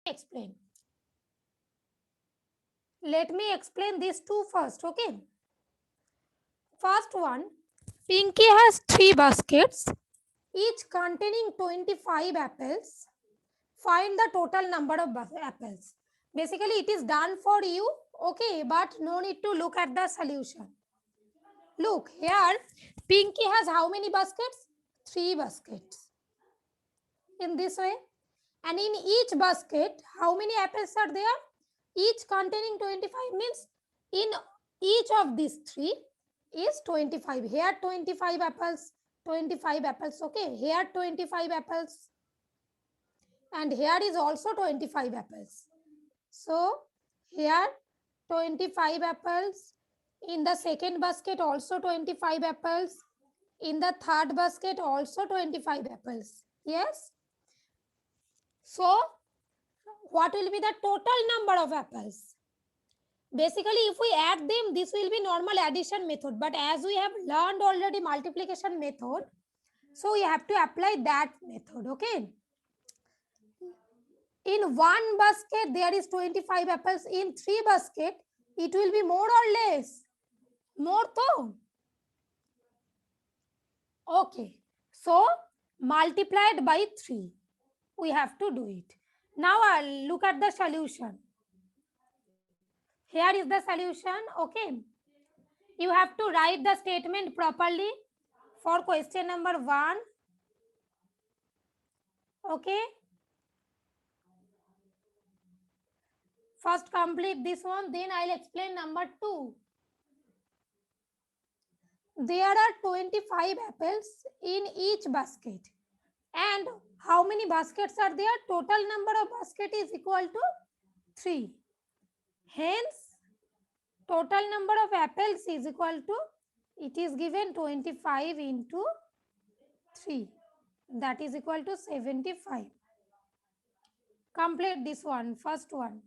explain. Let me explain these two first, okay? First one, Pinky has 3 baskets, each containing 25 apples. Find the total number of apples. Basically, it is done for you, okay, but no need to look at the solution. Look, here, Pinky has how many baskets? 3 baskets. In this way. And in each basket, how many apples are there? Each containing 25 means in each of these 3 is 25. Here 25 apples, okay. Here 25 apples. And here is also 25 apples. So here 25 apples. In the second basket also 25 apples. In the third basket also 25 apples. Yes. So what will be the total number of apples? Basically, if we add them, this will be normal addition method. But as we have learned already multiplication method, so we have to apply that method, okay? In one basket, there is 25 apples. In 3 basket, it will be more or less? More though? Okay. So, multiplied by 3. We have to do it. Now, I'll look at the solution. Here is the solution, okay? You have to write the statement properly for question number 1. Okay. First complete this one, then I'll explain number 2. There are 25 apples in each basket. And how many baskets are there? Total number of basket is equal to 3. Hence, total number of apples is equal to, it is given 25 into 3. That is equal to 75. Complete this one, first one.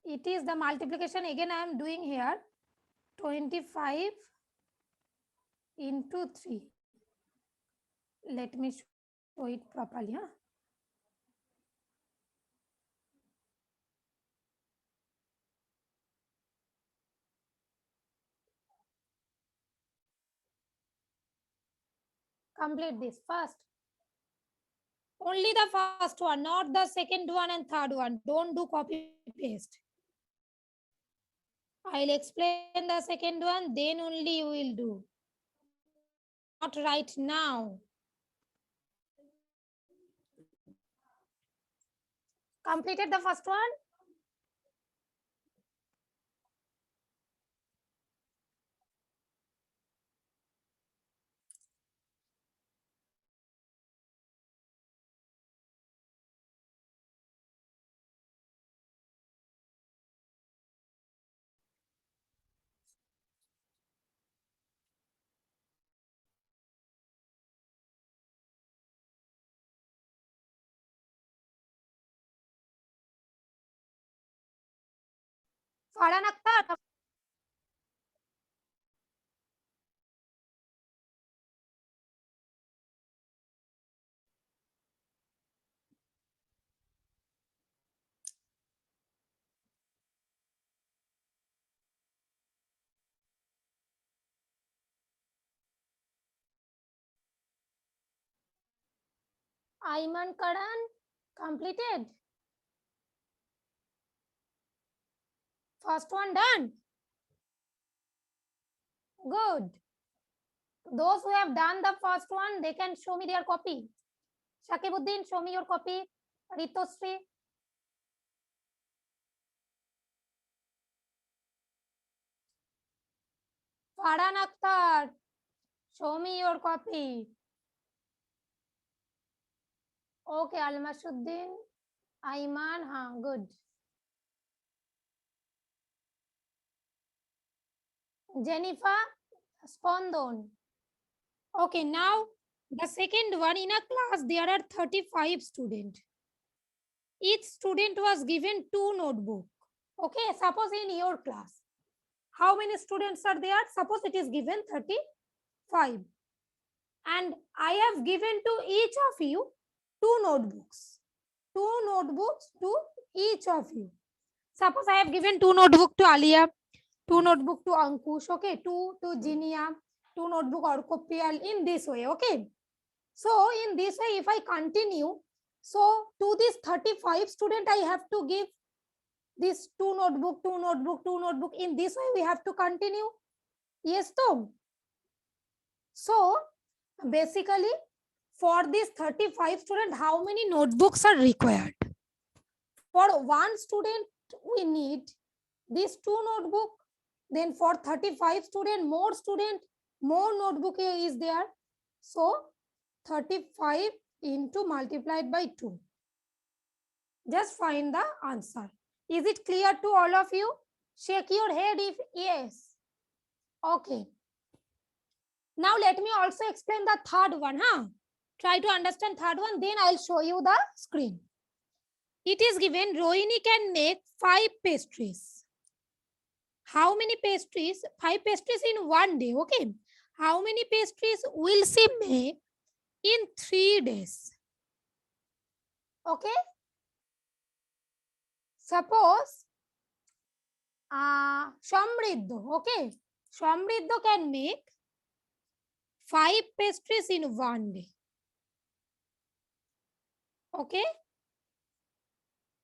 It is the multiplication again I am doing here. 25 into 3. Let me show it properly. Huh? Complete this first. Only the first one, not the second one and third one. Don't do copy paste. I'll explain the second one, then only you will do. Not right now. Completed the first one? Farhan Akhtar. Ayman Karan. Completed. First one done. Good. Those who have done the first one, they can show me their copy. Shakibuddin, show me your copy. Ritosri. Farhan Akhtar, show me your copy. Okay, Almasuddin, Ayman, good. Jennifer, Spondon. Okay, now the second one, in a class, there are 35 students. Each student was given 2 notebooks. Okay, suppose in your class, how many students are there? Suppose it is given 35. and I have given to each of you 2 notebooks. 2 notebooks to each of you. Suppose I have given 2 notebooks to Alia, 2 notebooks to Ankush, okay, 2 to Jinia, 2 notebooks Orkopriya, in this way, okay. So in this way, if I continue, so to this 35 student, I have to give this 2 notebook, 2 notebook, 2 notebook. In this way, we have to continue. Yes, Tom. So basically, for this 35 student, how many notebooks are required? For one student, we need these 2 notebook. Then for 35 student, more notebook is there. So 35 into multiplied by 2. Just find the answer. Is it clear to all of you? Shake your head if yes. Okay. Now let me also explain the third one. Try to understand third one, then I'll show you the screen. It is given Rohini can make 5 pastries. How many pastries? 5 pastries in one day, okay? How many pastries will she make in 3 days? Okay? Suppose Shamriddho, okay? Shamriddho can make 5 pastries in one day. Okay?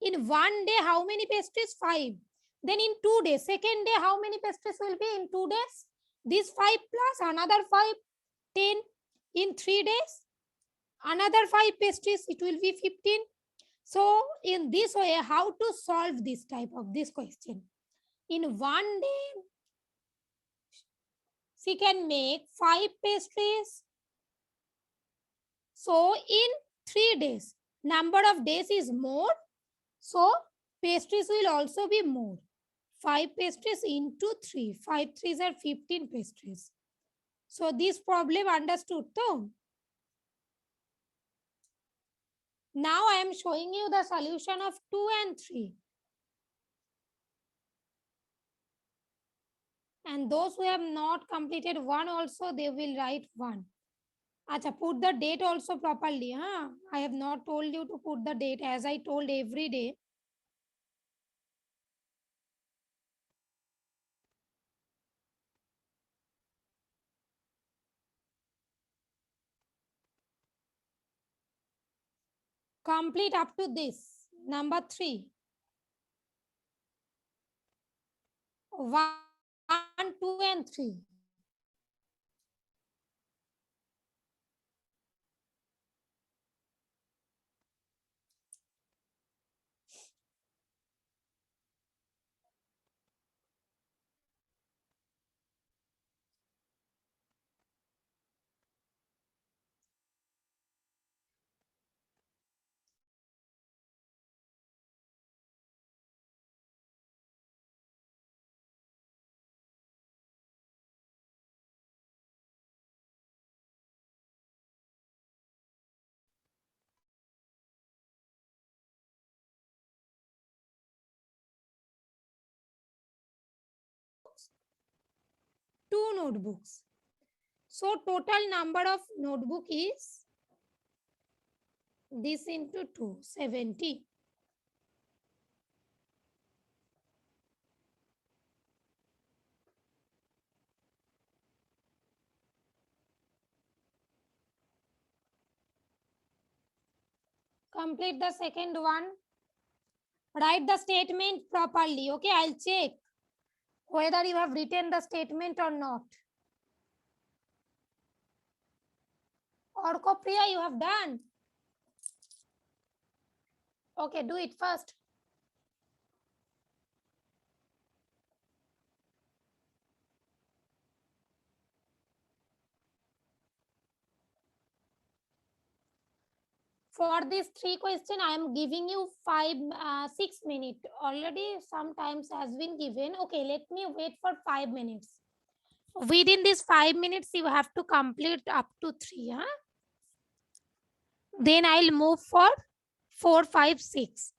In one day, how many pastries? 5. Then in 2 days, second day, how many pastries will be in 2 days? This 5 plus another 5, 10. In 3 days, another 5 pastries, it will be 15. So in this way, how to solve this type of this question? In one day, she can make 5 pastries. So in 3 days, number of days is more. So pastries will also be more. 5 pastries into 3. 5 threes are 15 pastries. So this problem understood though. Now I am showing you the solution of 2 and 3. And those who have not completed 1 also, they will write 1. Acha, put the date also properly. I have not told you to put the date as I told every day. Complete up to this. Number 3. 1, 2 and 3. Two notebooks. So total number of notebook is this into 2, 70. Complete the second one. Write the statement properly. Okay, I'll check whether you have written the statement or not. Orkopriya, you have done. Okay, do it first. For this 3 question, I am giving you 6 minutes. Already sometimes has been given. Okay, let me wait for 5 minutes. Within these 5 minutes, you have to complete up to 3. Then I'll move for 4, 5, 6.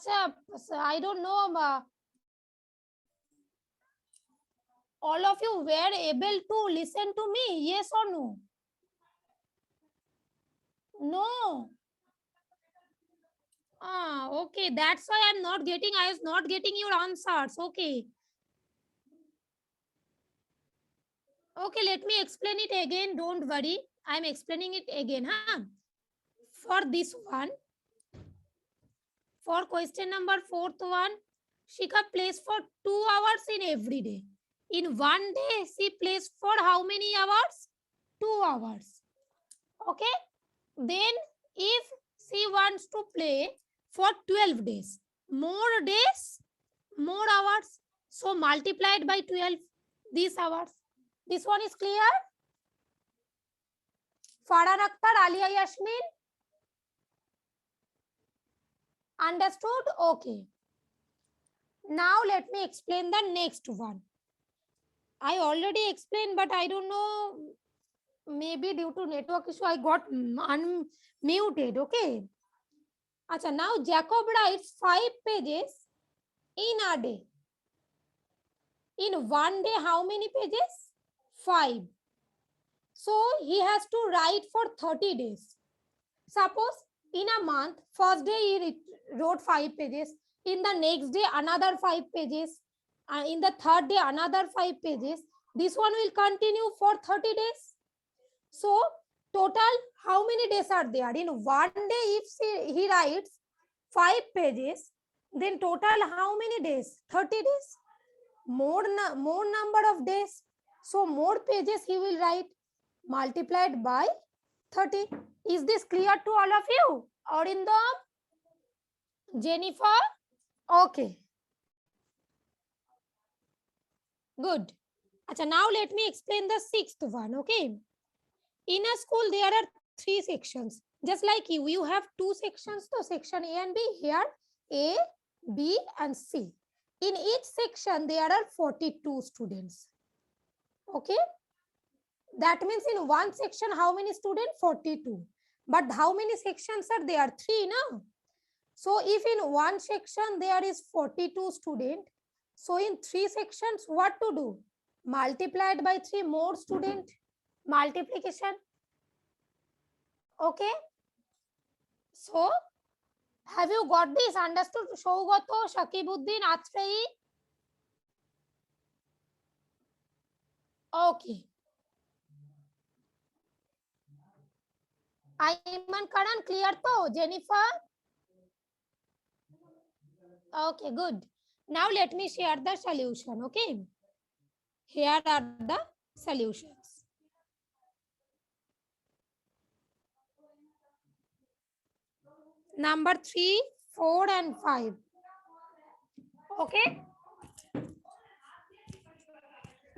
Acha, I don't know. All of you were able to listen to me, yes or no? No. Okay. That's why I was not getting your answers. Okay. Okay, let me explain it again. Don't worry. I'm explaining it again. Huh? For this one, for question number fourth one, Shika plays for 2 hours in every day. In one day, she plays for how many hours? 2 hours. Okay. Then if she wants to play for 12 days, more days, more hours. So multiplied by 12 these hours. This one is clear? Farhan Akhtar, Alia Yasmin? Understood? Okay. Now let me explain the next one. I already explained, but I don't know, maybe due to network issue, I got unmuted. Okay. Acha, now Jacob writes 5 pages in a day. In one day, how many pages? 5. So he has to write for 30 days. Suppose in a month, first day he wrote 5 pages. In the next day, another 5 pages. In the third day, another 5 pages. This one will continue for 30 days. So total, how many days are there? In one day, if he writes 5 pages, then total how many days? 30 days. More number of days. So more pages he will write multiplied by 30. Is this clear to all of you? Arindam? Jennifer? Okay. Good. Achha, now let me explain the sixth one. Okay. In a school, there are 3 sections. Just like you have 2 sections. So section A and B. Here, A, B and C. In each section, there are 42 students. Okay. That means in one section, how many students? 42. But how many sections are there? 3 now. So if in one section there is 42 students, so in 3 sections, what to do? Multiplied by 3 more student. Multiplication. Okay. So have you got this? Understood? Shaugato, Shakibuddin, Atrei? Okay. Ayman Karan, clear to? Jennifer? Okay, good. Now let me share the solution. Okay. Here are the solutions. Number 3, 4 and 5. Okay.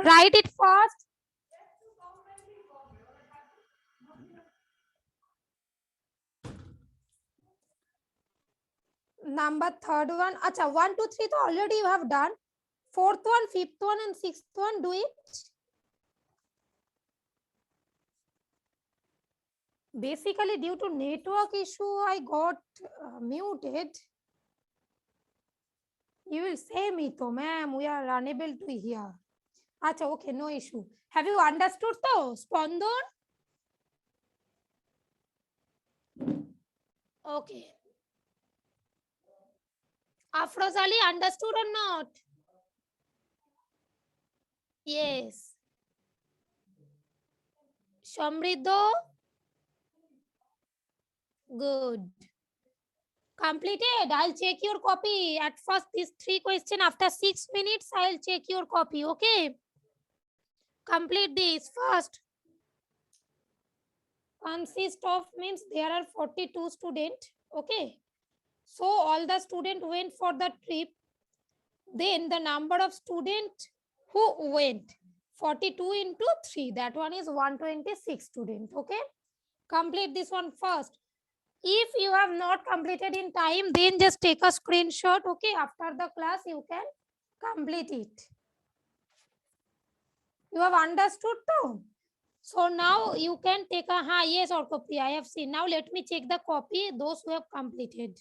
Write it fast. Number third one. Acha, 1, 2, 3 to already you have done. Fourth one, fifth one and sixth one, do it. Basically, due to network issue, I got muted. You will say me to, ma'am, we are unable to hear. Acha, okay, no issue. Have you understood though, Spondor? Okay. Afroz Ali, understood or not? Yes. Shamriddho? Good. Completed. I'll check your copy. At first, these 3 questions. After 6 minutes, I'll check your copy. Okay. Complete this first. Consist of means there are 42 students. Okay. So all the students went for the trip. Then the number of students who went. 42 into 3. That one is 126 students. Okay. Complete this one first. If you have not completed in time, then just take a screenshot. Okay. After the class, you can complete it. You have understood too? So now you can take a, yes, or copy. I have seen. Now let me check the copy, those who have completed.